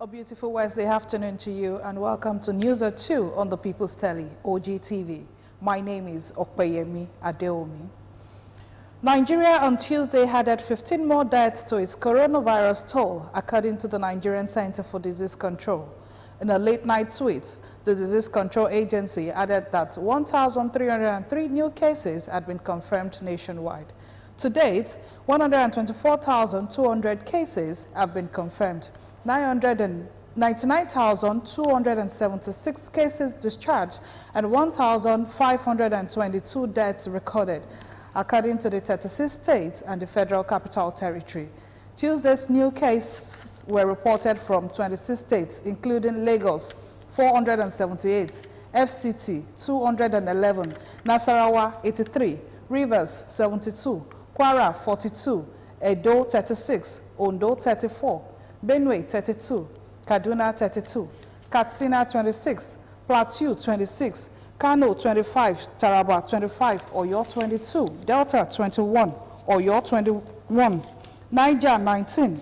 A beautiful Wednesday afternoon to you and welcome to News at 2 on the People's Telly, OGTV. My name is Okpeyemi Adeomi. Nigeria on Tuesday added 15 more deaths to its coronavirus toll, according to the Nigerian Center for Disease Control. In a late-night tweet, the Disease Control Agency added that 1,303 new cases had been confirmed nationwide. To date, 124,200 cases have been confirmed. 999,276 cases discharged and 1,522 deaths recorded, according to the 36 states and the Federal Capital Territory. Tuesday's new cases were reported from 26 states, including Lagos, 478, FCT, 211, Nasarawa, 83, Rivers, 72, Kwara, 42, Edo, 36, Ondo, 34, Benue 32, Kaduna 32, Katsina 26, Plateau 26, Kano 25, Taraba 25, Oyo 22, Delta 21, Oyo 21, Niger 19,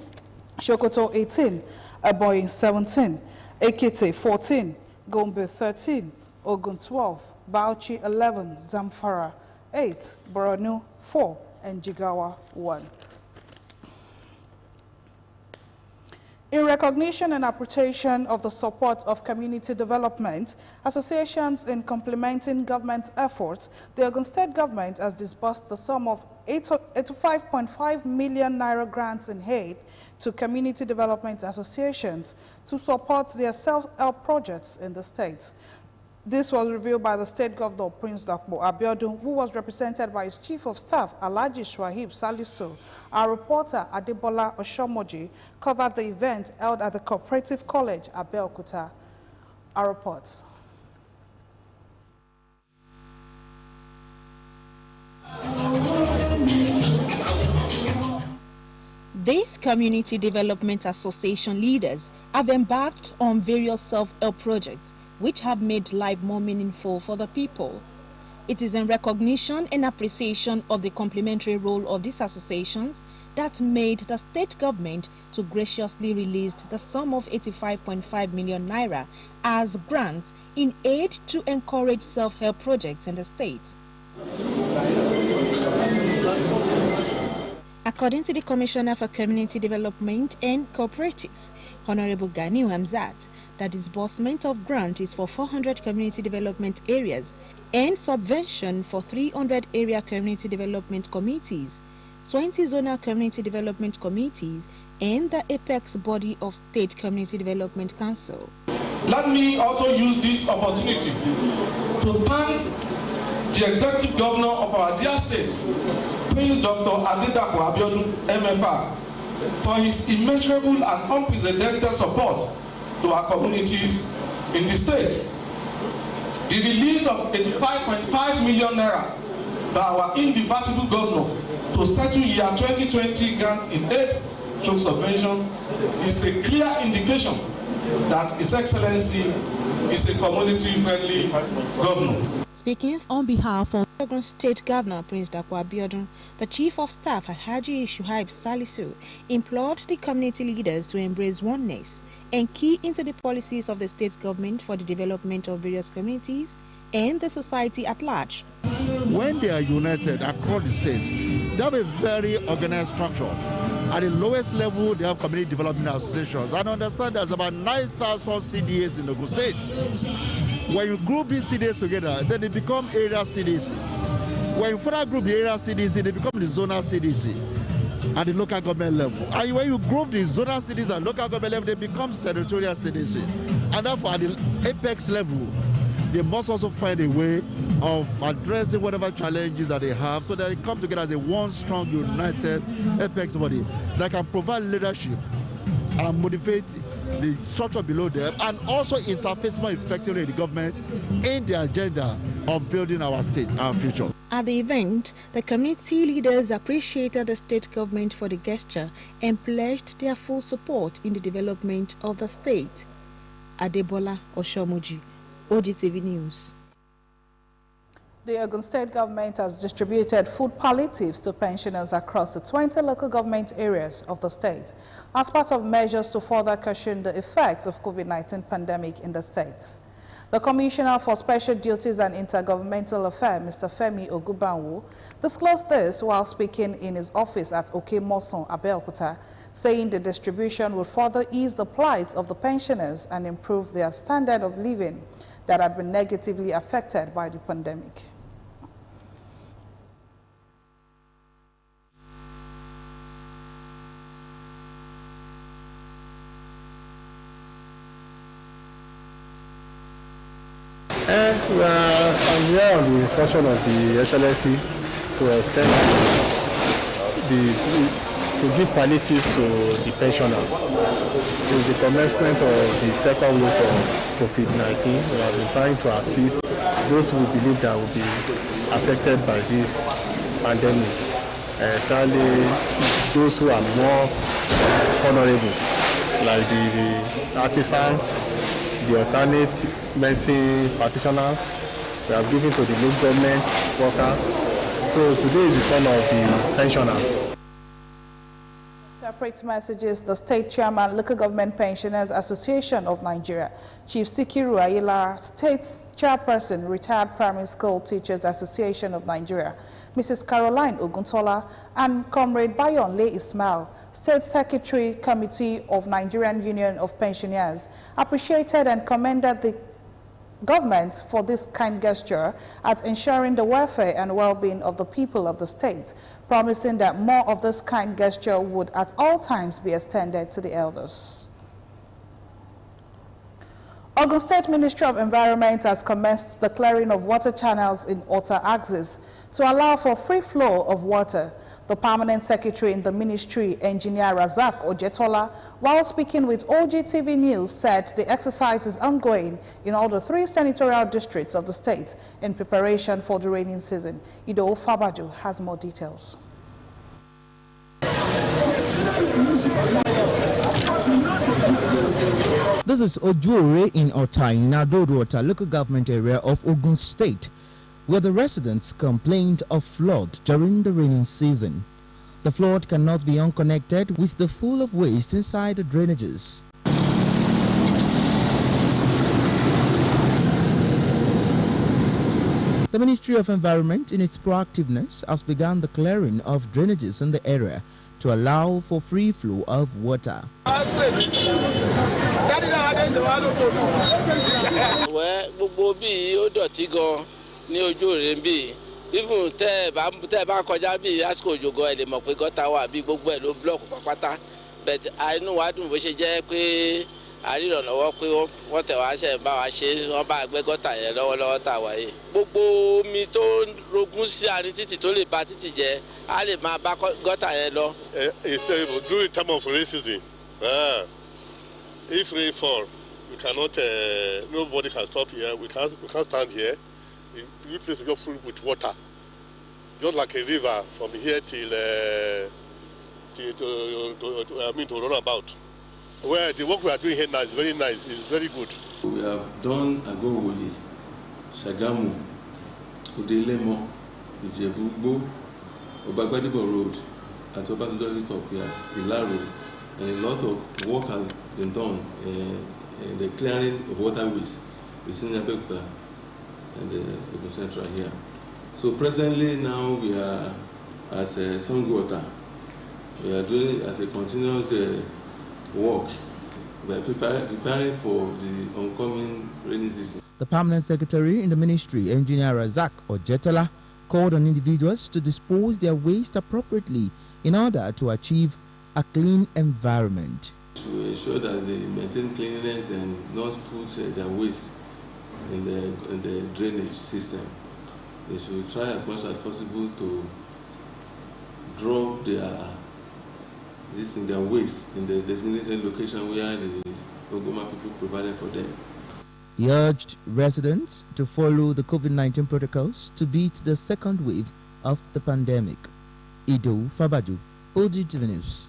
Sokoto 18, Ebonyi 17, Ekiti 14, Gombe 13, Ogun 12, Bauchi 11, Zamfara 8, Borno 4, and Jigawa 1. In recognition and appreciation of the support of community development, associations in complementing government efforts, the Ogun State government has disbursed the sum of 85.5 million naira grants in aid to community development associations to support their self-help projects in the state. This was revealed by the State Governor, Prince Dakpo Abiodun, who was represented by his Chief of Staff, Alhaji Shuaib Salisu. Our reporter, Adebola Oshomoji, covered the event held at the Cooperative College, Abeokuta. Our reports. These community development association leaders have embarked on various self-help projects which have made life more meaningful for the people. It is in recognition and appreciation of the complementary role of these associations that made the state government to graciously release the sum of 85.5 million naira as grants in aid to encourage self-help projects in the state. According to the Commissioner for Community Development and Cooperatives, Honorable Ganiu Hamzat, the disbursement of grant is for 400 community development areas and subvention for 300 area community development committees, 20 zonal community development committees, and the apex body of State Community Development Council. Let me also use this opportunity to thank the Executive Governor of our dear state, Prince Dr. Adedapo Abiodun, MFR, for his immeasurable and unprecedented support to our communities in the state. The release of 85.5 million naira by our indefatigable governor to settle year 2020 grants in aid stroke subvention is a clear indication that His Excellency is a community-friendly governor. Speaking on behalf of Ogun State Governor Prince Dakpo Abiodun, the Chief of Staff Alhaji Shuaib Salisu implored the community leaders to embrace oneness and key into the policies of the state government for the development of various communities and the society at large. When they are united across the state, they have a very organized structure. At the lowest level, they have community development associations. And understand there's about 9,000 CDAs in Ogun State. When you group these CDAs together, then they become area CDCs. When you further group the area CDC, they become the zonal CDC at the local government level. And when you group the zonal cities and local government level, they become senatorial CDC. And therefore, at the apex level, they must also find a way of addressing whatever challenges that they have so that they come together as a one strong, united apex body that can provide leadership and motivate the structure below them and also interface more effectively with the government in the agenda of building our state, our future. At the event, the community leaders appreciated the state government for the gesture and pledged their full support in the development of the state. Adebola Oshomuji, OGTV News. The Ogun State government has distributed food palliatives to pensioners across the 20 local government areas of the state as part of measures to further cushion the effects of COVID-19 pandemic in the state. The Commissioner for Special Duties and Intergovernmental Affairs, Mr. Femi Ogubanwo, disclosed this while speaking in his office at Okemoson, Abeokuta, saying the distribution would further ease the plight of the pensioners and improve their standard of living that had been negatively affected by the pandemic. I'm here on the instruction of the Excellency to extend to give palliative to the pensioners. Since the commencement of the second wave of COVID-19, we have been trying to assist those who believe that will be affected by this pandemic, especially those who are more vulnerable, like the artisans, the alternate medicine practitioners. We have given to the local government workers. So today is the turn of the pensioners. Separate messages, the State Chairman, Local Government Pensioners Association of Nigeria, Chief Sikiru Ayala, State Chairperson, Retired Primary School Teachers Association of Nigeria, Mrs. Caroline Oguntola, and Comrade Bayonle Ismail, State Secretary, Committee of Nigerian Union of Pensioners, appreciated and commended the government for this kind gesture at ensuring the welfare and well-being of the people of the state, promising that more of this kind gesture would at all times be extended to the elders. Ogun State Ministry of Environment has commenced the clearing of water channels in Ota axis to allow for free flow of water. The permanent secretary in the ministry, Engineer Razak Ojetola, while speaking with OGTV News, said the exercise is ongoing in all the 3 senatorial districts of the state in preparation for the rainy season. Ido Fabaju has more details. This is Ojuore in Ota, in Nadodota, local government area of Ogun State, where the residents complained of flood during the rainy season. The flood cannot be unconnected with the full of waste inside the drainages. The Ministry of Environment, in its proactiveness, has begun the clearing of drainages in the area to allow for free flow of water. Even tẹ́ ẹ bá kọjá bí àsìkò òjò gan ẹ lè mọ̀ pé gọ́tà wà bí gbogbo ẹ̀ ló blọọkù pápátá, but inú wa dùn bó ṣe jẹ́ pé àrírànlọ́wọ́ pé wọ́n tẹ̀ wá ṣe ń bá wa ṣe wọ́n bá gbé gọ́tà yẹn lọ́wọ́lọ́wọ́ tà wáyé. Gbogbo omi tó rogún sí àárín títì tó lè ba títì jẹ́ á lè máa bá gọ́tà yẹn lọ. It's terrible during the time of rainy season. If rain fall, we cannot. Nobody can stop here. We can't stand here. The place will just full with water, just like a river from here till to run about. Where the work we are doing here now is very nice. It's very good. We have done Agowoli, Shagamu, Odelemo, Ijebu-Igbo, Obagbadibo Road, and Obasanjo Top here, Ilaro, and a lot of work has been done in the clearing of waterways within Abeokuta and the Ogun Central here. So presently now we are at Sangwater. We are doing as a continuous work. We are preparing for the oncoming rainy season. The permanent secretary in the ministry, Engineer Razak Ojetola, called on individuals to dispose their waste appropriately in order to achieve a clean environment. To ensure that they maintain cleanliness and not put their waste in the drainage system. They should try as much as possible to drop their waste in the designated location where the Ogoma people provided for them. He urged residents to follow the COVID-19 protocols to beat the second wave of the pandemic. Ido Fabaju, OGTV News.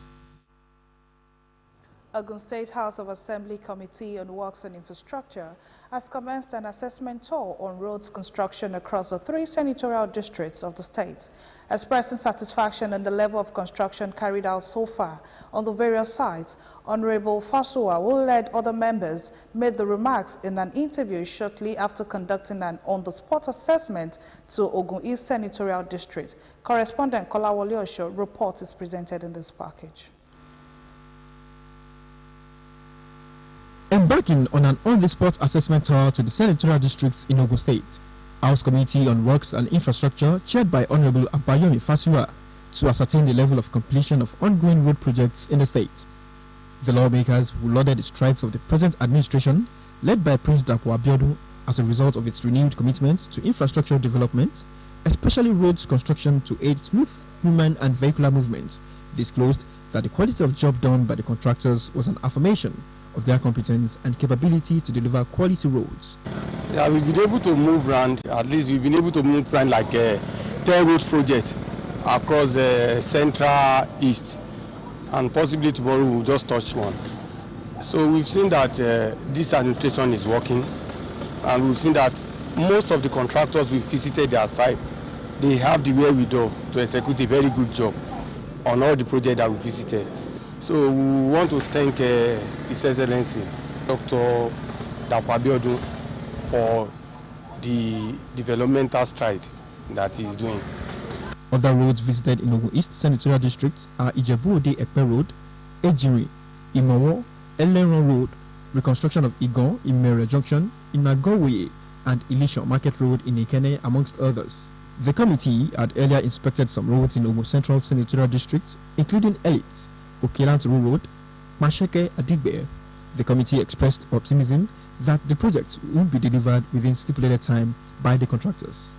Ogun State House of Assembly Committee on Works and Infrastructure has commenced an assessment tour on roads construction across the 3 senatorial districts of the state, expressing satisfaction in the level of construction carried out so far on the various sites. Honorable Fasua, who led other members, made the remarks in an interview shortly after conducting an on-the-spot assessment to Ogun East Senatorial District. Correspondent Kolawole Osho report is presented in this package. Embarking on an on-the-spot assessment tour to the senatorial districts in Ogun State, House Committee on Works and Infrastructure, chaired by Honorable Abayomi Fasua, to ascertain the level of completion of ongoing road projects in the state. The lawmakers who lauded the strides of the present administration, led by Prince Dapo Abiodun, as a result of its renewed commitment to infrastructure development, especially roads construction to aid smooth human and vehicular movement, disclosed that the quality of job done by the contractors was an affirmation of their competence and capability to deliver quality roads. Yeah, we've been able to move around, at least we've been able to move around like 10 road projects across the central east, and possibly tomorrow we'll just touch one. So we've seen that this administration is working, and we've seen that most of the contractors we visited their site, they have the wherewithal to execute a very good job on all the projects that we visited. So we want to thank His Excellency Dr. Dapo Abiodun for the developmental stride that he's doing. Other roads visited in Ogun East Senatorial District are Ijebu-Ode Ekpe Road, Ejiri, Imowo, Eleron Road, reconstruction of Igon, Imere Junction, Inagowe, and Ilisho Market Road in Ikene, amongst others. The committee had earlier inspected some roads in Ogun Central Senatorial District, including Elite, Okelanturu Road, Masheke, Adigbe. The committee expressed optimism that the project will be delivered within stipulated time by the contractors.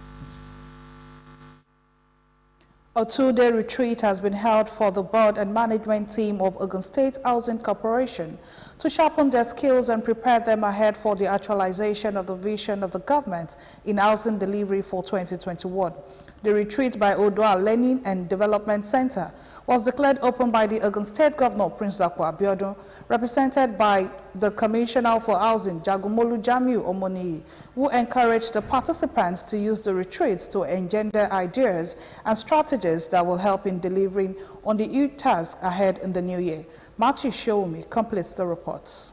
A 2-day retreat has been held for the board and management team of Ogun State Housing Corporation to sharpen their skills and prepare them ahead for the actualization of the vision of the government in housing delivery for 2021. The retreat by Odua Learning and Development Center was declared open by the Ogun State Governor, Prince Dapo Abiodun, represented by the Commissioner for Housing, Jagumolu Jamiu Omoniyi, who encouraged the participants to use the retreats to engender ideas and strategies that will help in delivering on the huge task ahead in the new year. Matthew Shoumi completes the reports.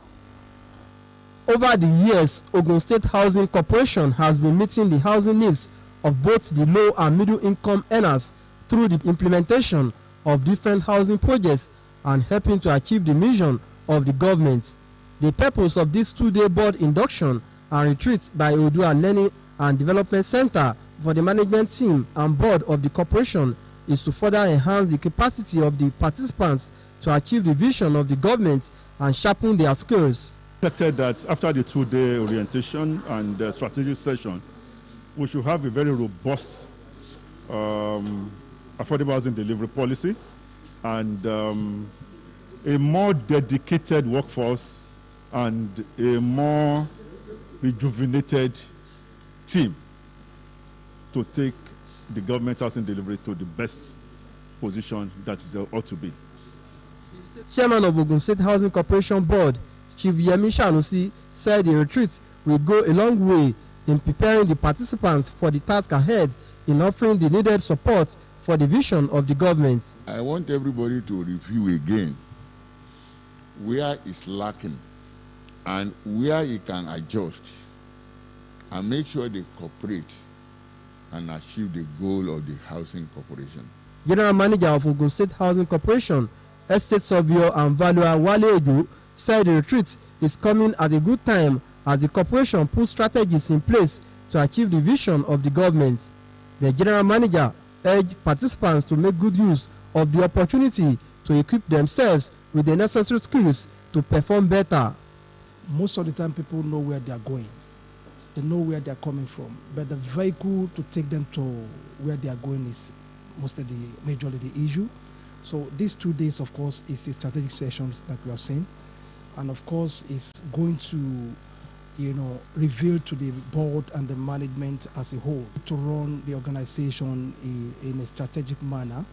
Over the years, Ogun State Housing Corporation has been meeting the housing needs of both the low and middle income earners through the implementation of different housing projects and helping to achieve the mission of the government. The purpose of this 2-day board induction and retreat by Odua Learning and Development Center for the management team and board of the corporation is to further enhance the capacity of the participants to achieve the vision of the government and sharpen their skills. Expected that after the 2-day orientation and strategic session, we should have a very robust affordable housing delivery policy and a more dedicated workforce and a more rejuvenated team to take the government housing delivery to the best position that it ought to be. Chairman of Ogun State Housing Corporation Board, Chief Yemi Shanusi, said the retreat will go a long way in preparing the participants for the task ahead in offering the needed support for the vision of the government. I want everybody to review again where it's lacking and where you can adjust and make sure they cooperate and achieve the goal of the housing corporation. General Manager of Ogun State Housing Corporation, Estate Surveyor and Valuer Wale Edu, said the retreat is coming at a good time as the corporation puts strategies in place to achieve the vision of the government. The General Manager urged participants to make good use of the opportunity to equip themselves with the necessary skills to perform better. Most of the time people know where they are going. They know where they are coming from. But the vehicle to take them to where they are going is majorly the issue. So these 2 days, of course, is a strategic sessions that we are seeing. And of course, it's going to reveal to the board and the management as a whole to run the organization in a strategic manner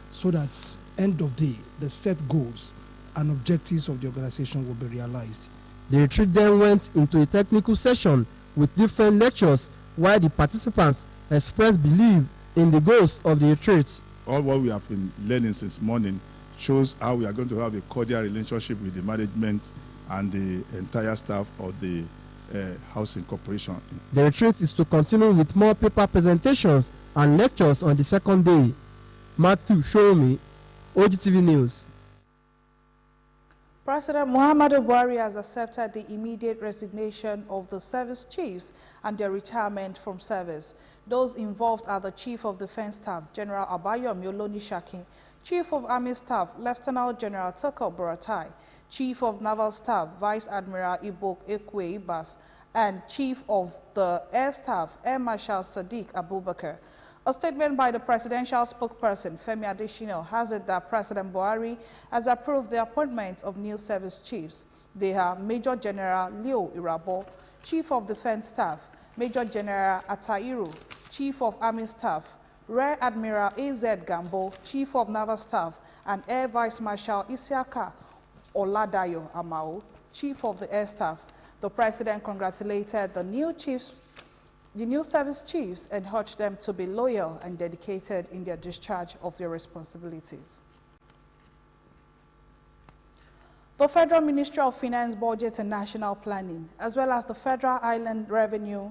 so that end of day, the set goals and objectives of the organization will be realized. The retreat then went into a technical session with different lectures while the participants expressed belief in the goals of the retreat. All what we have been learning since morning shows how we are going to have a cordial relationship with the management and the entire staff of the Housing Corporation. The retreat is to continue with more paper presentations and lectures on the second day. Matthew Shomi, OGTV News. President Muhammadu Buhari has accepted the immediate resignation of the service chiefs and their retirement from service. Those involved are the Chief of Defense Staff, General Abayomi Olonishakin, Chief of Army Staff, Lieutenant General Tukur Buratai, Chief of Naval Staff, Vice Admiral Ibok Ekwe Ibas, and Chief of the Air Staff, Air Marshal Sadiq Abubakar. A statement by the presidential spokesperson, Femi Adesina, has it that President Buhari has approved the appointment of new service chiefs. They are Major General Leo Irabo, Chief of Defense Staff, Major General Atairu, Chief of Army Staff, Rear Admiral A.Z. Gambo, Chief of Naval Staff, and Air Vice Marshal Isiaka Oladayo Amao, Chief of the Air Staff. The President congratulated the new service chiefs and urged them to be loyal and dedicated in their discharge of their responsibilities. The Federal Ministry of Finance, Budget and National Planning, as well as the Federal Island Revenue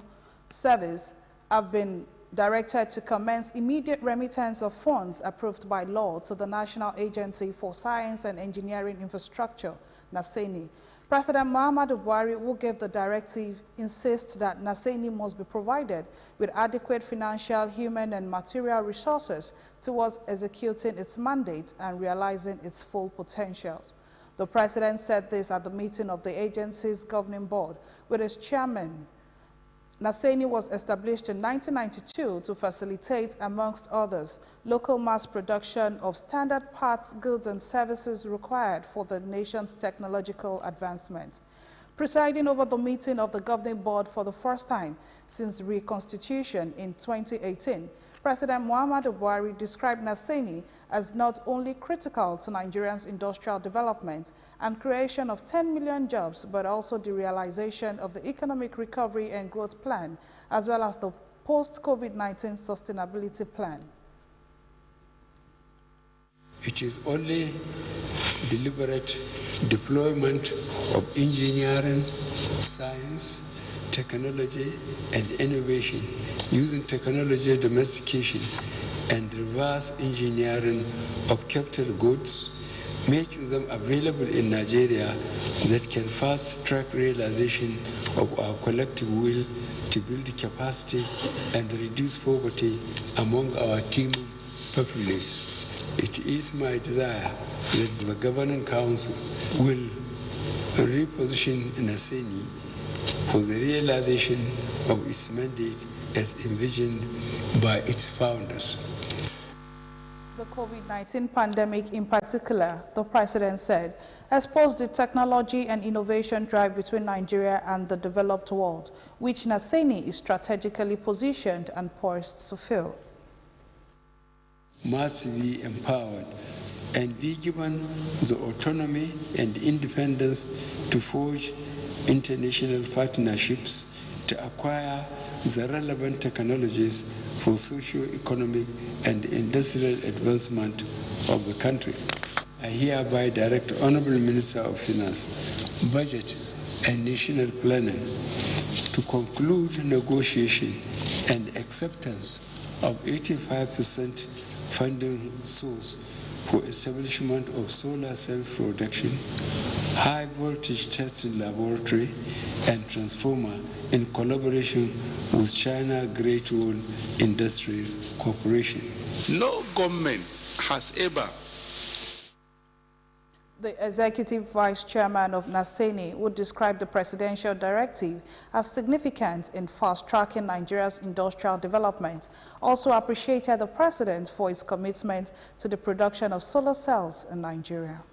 Service, have been directed to commence immediate remittance of funds approved by law to the National Agency for Science and Engineering Infrastructure, NASENI. President Muhammadu Buhari, who gave the directive, insists that NASENI must be provided with adequate financial, human and material resources towards executing its mandate and realizing its full potential. The President said this at the meeting of the agency's governing board with its chairman. NASENI was established in 1992 to facilitate, amongst others, local mass production of standard parts, goods and services required for the nation's technological advancement. Presiding over the meeting of the governing board for the first time since reconstitution in 2018, President Muhammadu Buhari described NASENI as not only critical to Nigeria's industrial development and creation of 10 million jobs, but also the realization of the economic recovery and growth plan, as well as the post-COVID-19 sustainability plan. It is only deliberate deployment of engineering, science, technology and innovation, using technology domestication and reverse engineering of capital goods, making them available in Nigeria, that can fast-track realization of our collective will to build capacity and reduce poverty among our teeming populace. It is my desire that the Governing Council will reposition NASENI for the realization of its mandate as envisioned by its founders. The COVID-19 pandemic in particular, the President said, has posed the technology and innovation drive between Nigeria and the developed world, which NASENI is strategically positioned and poised to fill. Must be empowered and be given the autonomy and independence to forge international partnerships to acquire the relevant technologies for socio-economic and industrial advancement of the country. I hereby direct the Honorable Minister of Finance, Budget and National Planning to conclude negotiation and acceptance of 85% funding source for establishment of solar cells production, high voltage testing laboratory and transformer in collaboration with China Great Wall Industrial Corporation. No government has ever. The Executive Vice Chairman of NASENI would describe the presidential directive as significant in fast-tracking Nigeria's industrial development. Also appreciated the President for his commitment to the production of solar cells in Nigeria.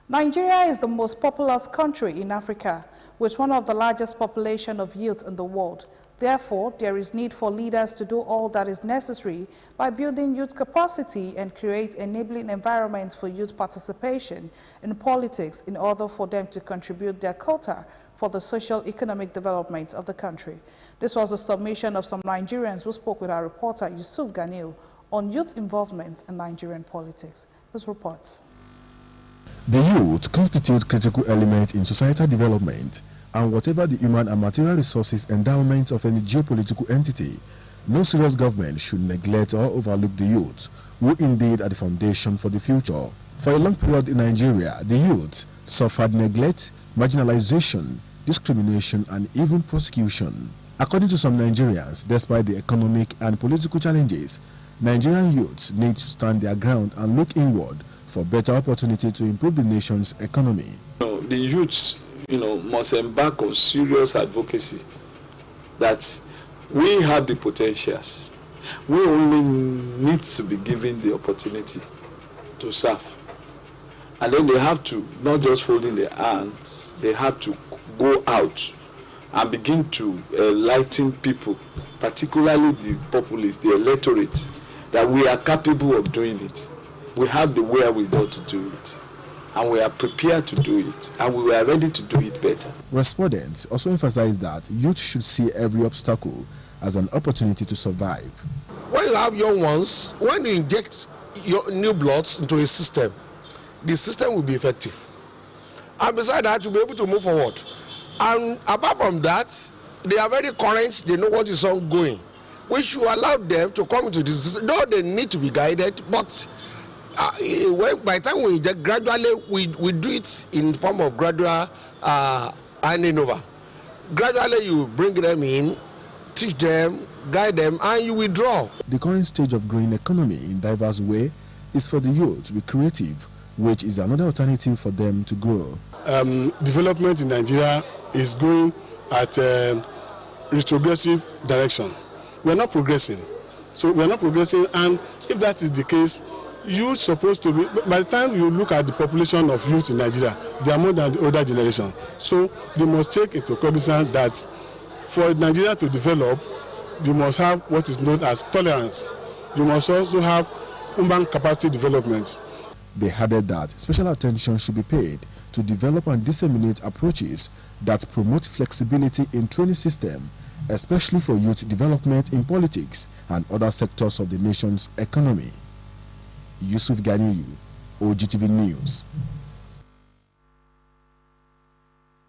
Nigeria is the most populous country in Africa, with one of the largest population of youth in the world. Therefore, there is need for leaders to do all that is necessary by building youth capacity and create enabling environments for youth participation in politics in order for them to contribute their quota for the social-economic development of the country. This was a submission of some Nigerians who spoke with our reporter Yusuf Ganiu on youth involvement in Nigerian politics. This reports. The youth constitute critical element in societal development, and whatever the human and material resources endowments of any geopolitical entity, no serious government should neglect or overlook the youth, who indeed are the foundation for the future. For a long period in Nigeria, the youth suffered neglect, marginalization, discrimination, and even prosecution. According to some Nigerians, despite the economic and political challenges, Nigerian youths need to stand their ground and look inward for better opportunity to improve the nation's economy. The youths, must embark on serious advocacy that we have the potentials. We only need to be given the opportunity to serve. And then they have to not just fold in their hands, they have to go out and begin to enlighten people, particularly the populace, the electorate, that we are capable of doing it. We have the wherewithal to do it, and we are prepared to do it, and we are ready to do it better. Respondents also emphasized that youth should see every obstacle as an opportunity to survive. When you have young ones, when you inject your new bloods into a system, the system will be effective. And besides that, you'll be able to move forward. And apart from that, they are very current, they know what is ongoing, which will allow them to come into this system. Though they need to be guided, but by the time we inject, gradually we do it in form of gradual handing over. Gradually you bring them in, teach them, guide them, and you withdraw. The current stage of growing economy in diverse way is for the youth to be creative, which is another alternative for them to grow. Development in Nigeria is going at a retrogressive direction. We are not progressing. So we are not progressing, and if that is the case, youth supposed to be, by the time you look at the population of youth in Nigeria, they are more than the older generation. So they must take into cognizance that for Nigeria to develop, you must have what is known as tolerance. You must also have human capacity development. They added that special attention should be paid to develop and disseminate approaches that promote flexibility in training system, especially for youth development in politics and other sectors of the nation's economy. Yusuf Ganiyu, OGTV News.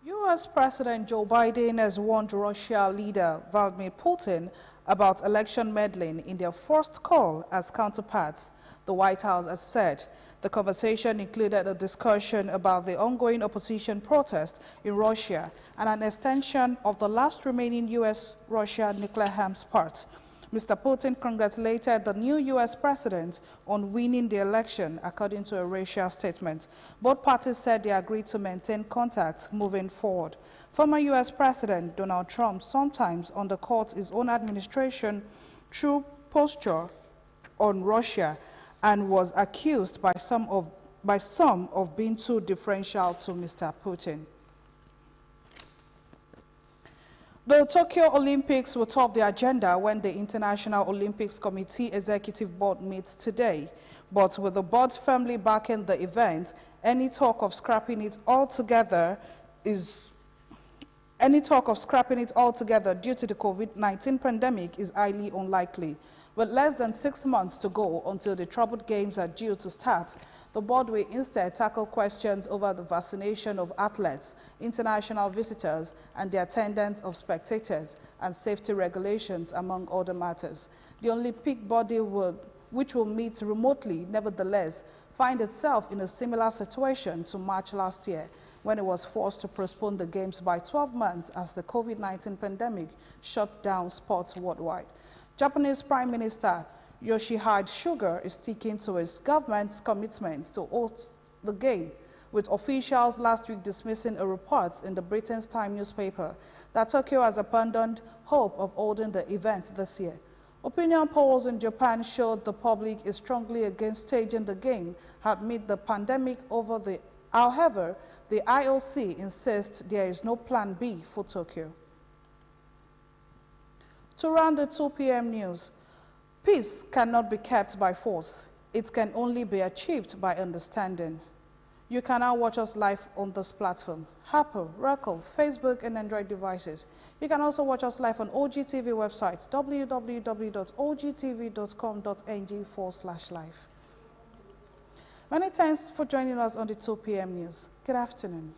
U.S. President Joe Biden has warned Russia leader Vladimir Putin about election meddling in their first call as counterparts, the White House has said. The conversation included a discussion about the ongoing opposition protest in Russia and an extension of the last remaining U.S.-Russia nuclear arms parts. Mr. Putin congratulated the new U.S. president on winning the election, according to a Russia statement. Both parties said they agreed to maintain contact moving forward. Former U.S. President Donald Trump sometimes undercuts his own administration through posture on Russia and was accused by some of being too differential to Mr. Putin. The Tokyo Olympics will top the agenda when the International Olympics Committee Executive Board meets today. But with the board firmly backing the event, any talk of scrapping it altogether due to the COVID-19 pandemic is highly unlikely. With less than 6 months to go until the troubled games are due to start, the board will instead tackle questions over the vaccination of athletes, international visitors, and the attendance of spectators, and safety regulations, among other matters. The Olympic body, which will meet remotely, nevertheless, find itself in a similar situation to March last year, when it was forced to postpone the games by 12 months as the COVID-19 pandemic shut down sports worldwide. Japanese Prime Minister Yoshihide Suga is sticking to his government's commitment to host the game, with officials last week dismissing a report in the Britain's Time newspaper that Tokyo has abandoned hope of holding the event this year. Opinion polls in Japan showed the public is strongly against staging the game amid the pandemic. However, the IOC insists there is no plan B for Tokyo. To round the 2 p.m. news, peace cannot be kept by force. It can only be achieved by understanding. You can now watch us live on this platform, Apple, Roku, Facebook, and Android devices. You can also watch us live on OGTV website, www.ogtv.com.ng/live. Many thanks for joining us on the 2 p.m. news. Good afternoon.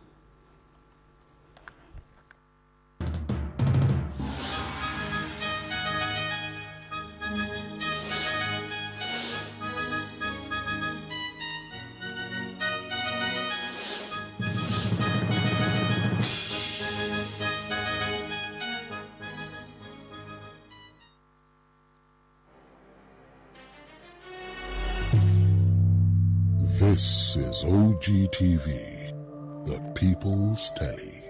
This is OGTV, the People's Telly.